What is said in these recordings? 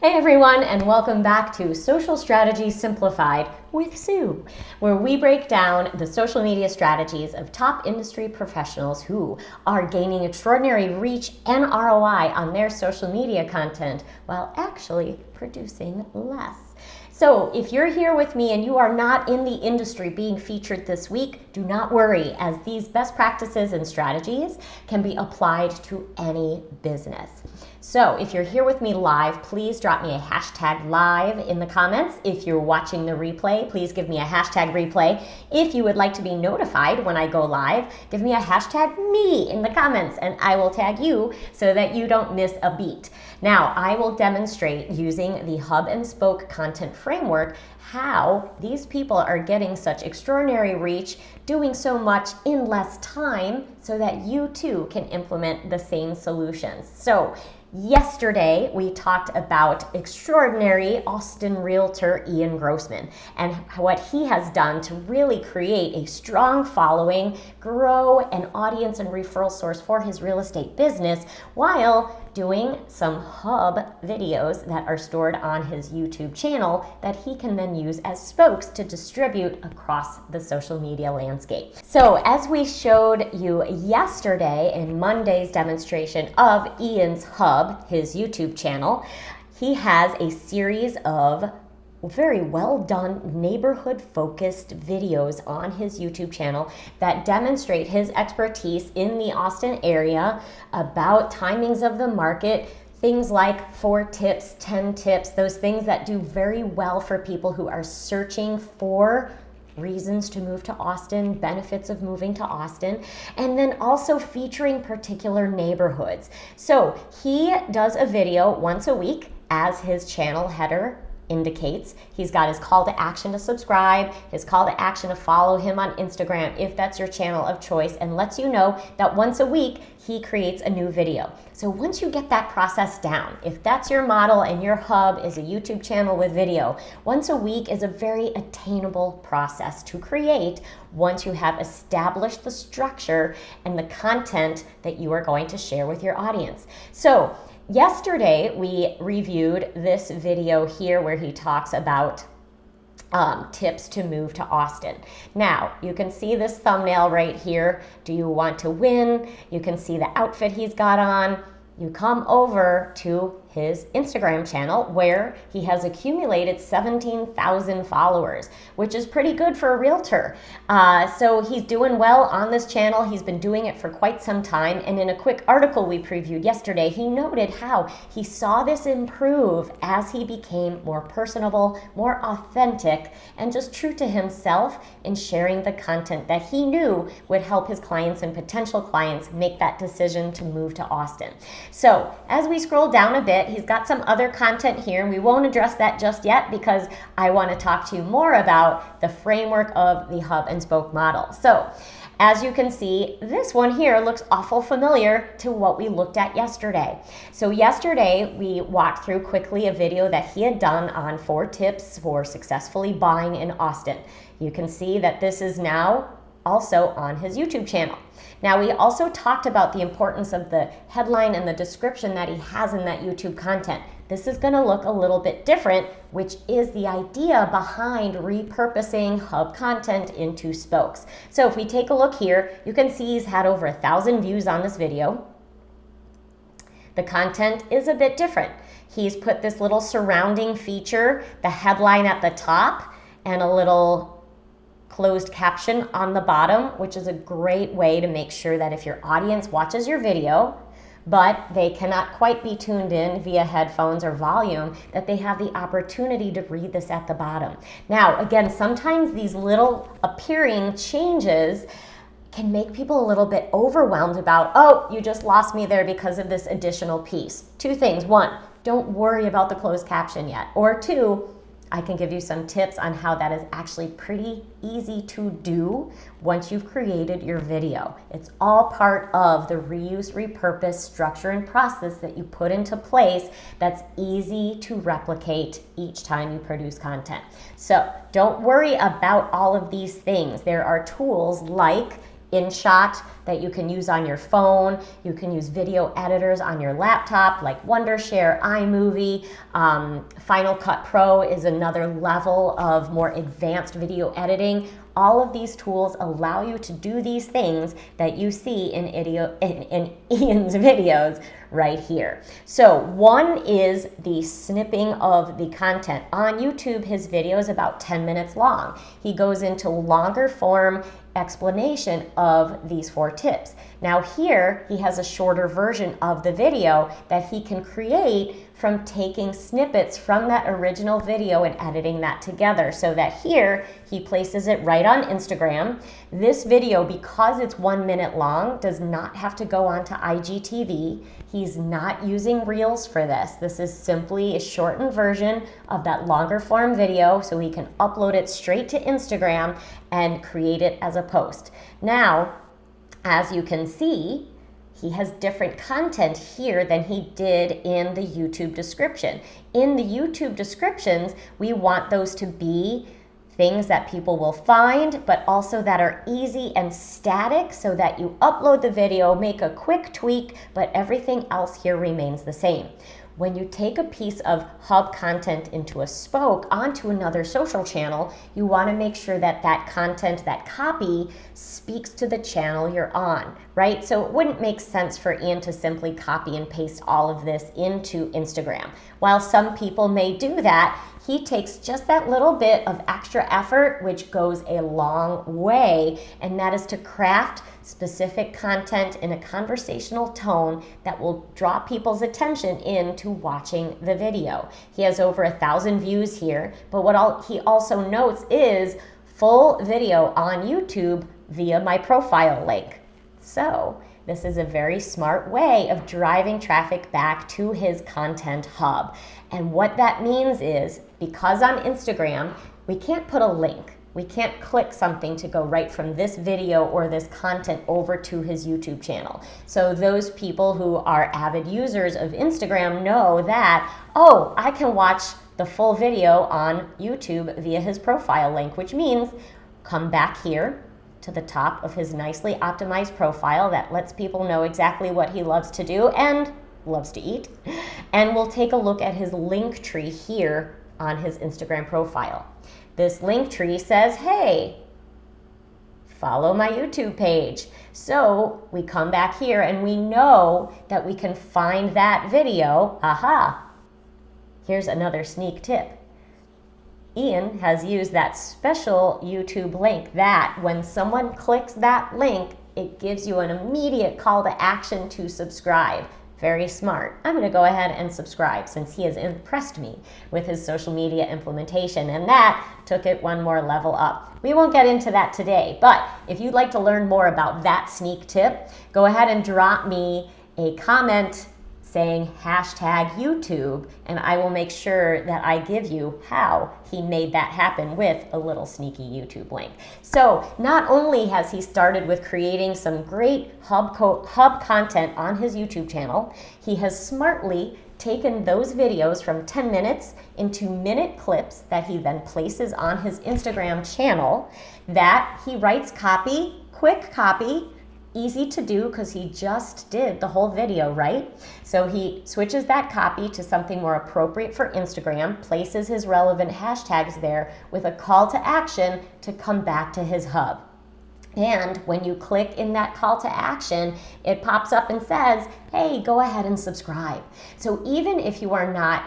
Hey everyone, and welcome back to Social Strategy Simplified with Sue, where we break down the social media strategies of top industry professionals who are gaining extraordinary reach and ROI on their social media content while actually producing less. So if you're here with me and you are not in the industry being featured this week, do not worry, as these best practices and strategies can be applied to any business. So if you're here with me live, please drop me a hashtag live in the comments. If you're watching the replay, please give me a hashtag replay. If you would like to be notified when I go live, give me a hashtag me in the comments and I will tag you so that you don't miss a beat. Now, I will demonstrate using the hub and spoke content framework how these people are getting such extraordinary reach, doing so much in less time so that you too can implement the same solutions. So yesterday, we talked about extraordinary Austin Realtor Ian Grossman and what he has done to really create a strong following, grow an audience and referral source for his real estate business while doing some hub videos that are stored on his YouTube channel that he can then use as spokes to distribute across the social media landscape. So as we showed you yesterday in Monday's demonstration of Ian's hub, his YouTube channel, he has a series of very well done neighborhood focused videos on his YouTube channel that demonstrate his expertise in the Austin area about timings of the market, things like 4 tips, 10 tips, those things that do very well for people who are searching for reasons to move to Austin, benefits of moving to Austin, and then also featuring particular neighborhoods. So he does a video once a week as his channel header indicates. He's got his call to action to subscribe, his call to action to follow him on Instagram if that's your channel of choice, and lets you know that once a week he creates a new video. So once you get that process down, if that's your model and your hub is a YouTube channel with video, once a week is a very attainable process to create once you have established the structure and the content that you are going to share with your audience. So yesterday, we reviewed this video here where he talks about tips to move to Austin. Now, you can see this thumbnail right here. Do you want to win? You can see the outfit he's got on. You come over to his Instagram channel where he has accumulated 17,000 followers, which is pretty good for a realtor. So he's doing well on this channel. He's been doing it for quite some time. And in a quick article we previewed yesterday, he noted how he saw this improve as he became more personable, more authentic, and just true to himself in sharing the content that he knew would help his clients and potential clients make that decision to move to Austin. So as we scroll down a bit, he's got some other content here, and we won't address that just yet because I want to talk to you more about the framework of the hub and spoke model. So as you can see, this one here looks awful familiar to what we looked at yesterday. So yesterday, we walked through quickly a video that he had done on 4 tips for successfully buying in Austin. You can see that this is now also on his YouTube channel. Now, we also talked about the importance of the headline and the description that he has in that YouTube content. This is going to look a little bit different, which is the idea behind repurposing hub content into spokes. So if we take a look here, you can see he's had over 1,000 views on this video. The content is a bit different. He's put this little surrounding feature, the headline at the top, and a little closed caption on the bottom, which is a great way to make sure that if your audience watches your video, but they cannot quite be tuned in via headphones or volume, that they have the opportunity to read this at the bottom. Now, again, sometimes these little appearing changes can make people a little bit overwhelmed about, oh, you just lost me there because of this additional piece. 2 things. 1, don't worry about the closed caption yet. Or 2, I can give you some tips on how that is actually pretty easy to do once you've created your video. It's all part of the reuse, repurpose structure and process that you put into place that's easy to replicate each time you produce content. So don't worry about all of these things. There are tools like InShot that you can use on your phone. You can use video editors on your laptop like Wondershare, iMovie. Final Cut Pro is another level of more advanced video editing. All of these tools allow you to do these things that you see in Ian's videos right here. So one is the snipping of the content. On YouTube, his video is about 10 minutes long. He goes into longer form explanation of these 4 tips. Now here, he has a shorter version of the video that he can create from taking snippets from that original video and editing that together, so that here he places it right on Instagram. This video, because it's 1 minute long, does not have to go onto IGTV. He's not using Reels for this. This is simply a shortened version of that longer form video, so he can upload it straight to Instagram and create it as a post. Now, as you can see, he has different content here than he did in the YouTube description. In the YouTube descriptions, we want those to be things that people will find, but also that are easy and static, so that you upload the video, make a quick tweak, but everything else here remains the same. When you take a piece of hub content into a spoke onto another social channel, you want to make sure that that content, that copy, speaks to the channel you're on, right? So it wouldn't make sense for Ian to simply copy and paste all of this into Instagram. While some people may do that, he takes just that little bit of extra effort, which goes a long way, and that is to craft specific content in a conversational tone that will draw people's attention into watching the video. He has over 1,000 views here, but what he also notes is full video on YouTube via my profile link. So this is a very smart way of driving traffic back to his content hub. And what that means is, because on Instagram, we can't put a link. We can't click something to go right from this video or this content over to his YouTube channel. So those people who are avid users of Instagram know that, oh, I can watch the full video on YouTube via his profile link, which means come back here to the top of his nicely optimized profile that lets people know exactly what he loves to do and loves to eat. And we'll take a look at his link tree here on his Instagram profile. This link tree says, hey, follow my YouTube page. So we come back here and we know that we can find that video. Aha! Here's another sneak tip. Ian has used that special YouTube link that when someone clicks that link, it gives you an immediate call to action to subscribe. Very smart. I'm going to go ahead and subscribe since he has impressed me with his social media implementation, and that took it one more level up. We won't get into that today, but if you'd like to learn more about that sneak tip, go ahead and drop me a comment saying #YouTube, and I will make sure that I give you how he made that happen with a little sneaky YouTube link. So not only has he started with creating some great hub content on his YouTube channel, he has smartly taken those videos from 10 minutes into minute clips that he then places on his Instagram channel, that he writes copy, quick copy, easy to do because he just did the whole video, right? So he switches that copy to something more appropriate for Instagram, places his relevant hashtags there with a call to action to come back to his hub. And when you click in that call to action, it pops up and says, hey, go ahead and subscribe. So even if you are not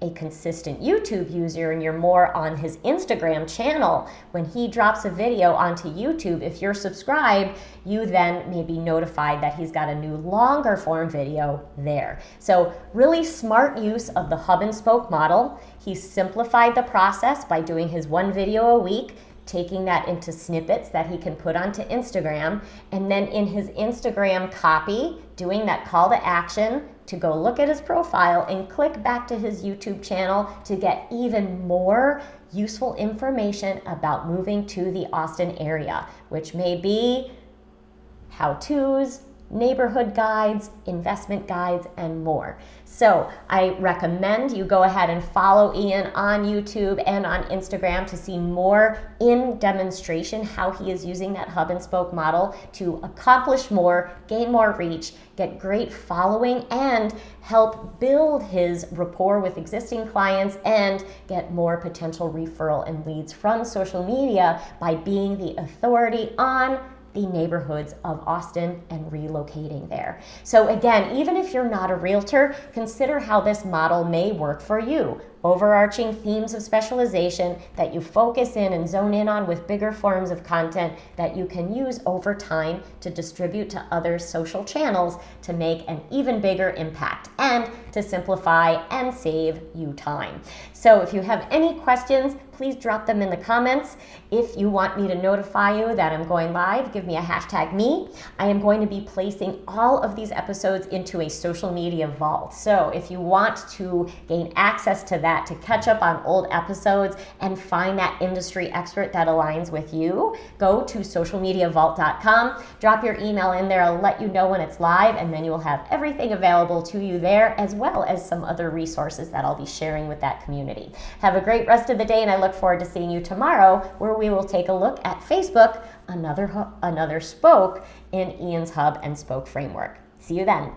a consistent YouTube user and you're more on his Instagram channel, when he drops a video onto YouTube, if you're subscribed, you then may be notified that he's got a new longer form video there. So really smart use of the hub and spoke model. He simplified the process by doing his one video a week, taking that into snippets that he can put onto Instagram, and then in his Instagram copy, doing that call to action to go look at his profile and click back to his YouTube channel to get even more useful information about moving to the Austin area, which may be how-tos, neighborhood guides, investment guides, and more. So I recommend you go ahead and follow Ian on YouTube and on Instagram to see more in demonstration how he is using that hub and spoke model to accomplish more, gain more reach, get great following, and help build his rapport with existing clients and get more potential referral and leads from social media by being the authority on the neighborhoods of Austin and relocating there. So again, even if you're not a realtor, consider how this model may work for you. Overarching themes of specialization that you focus in and zone in on with bigger forms of content that you can use over time to distribute to other social channels to make an even bigger impact and to simplify and save you time. So if you have any questions, please drop them in the comments. If you want me to notify you that I'm going live, give me a #me. I am going to be placing all of these episodes into a social media vault. So if you want to gain access to that, to catch up on old episodes and find that industry expert that aligns with you, go to socialmediavault.com, drop your email in there, I'll let you know when it's live, and then you will have everything available to you there, as well as some other resources that I'll be sharing with that community. Have a great rest of the day, and I look forward to seeing you tomorrow, where we will take a look at Facebook, another spoke in Ian's Hub and Spoke framework. See you then.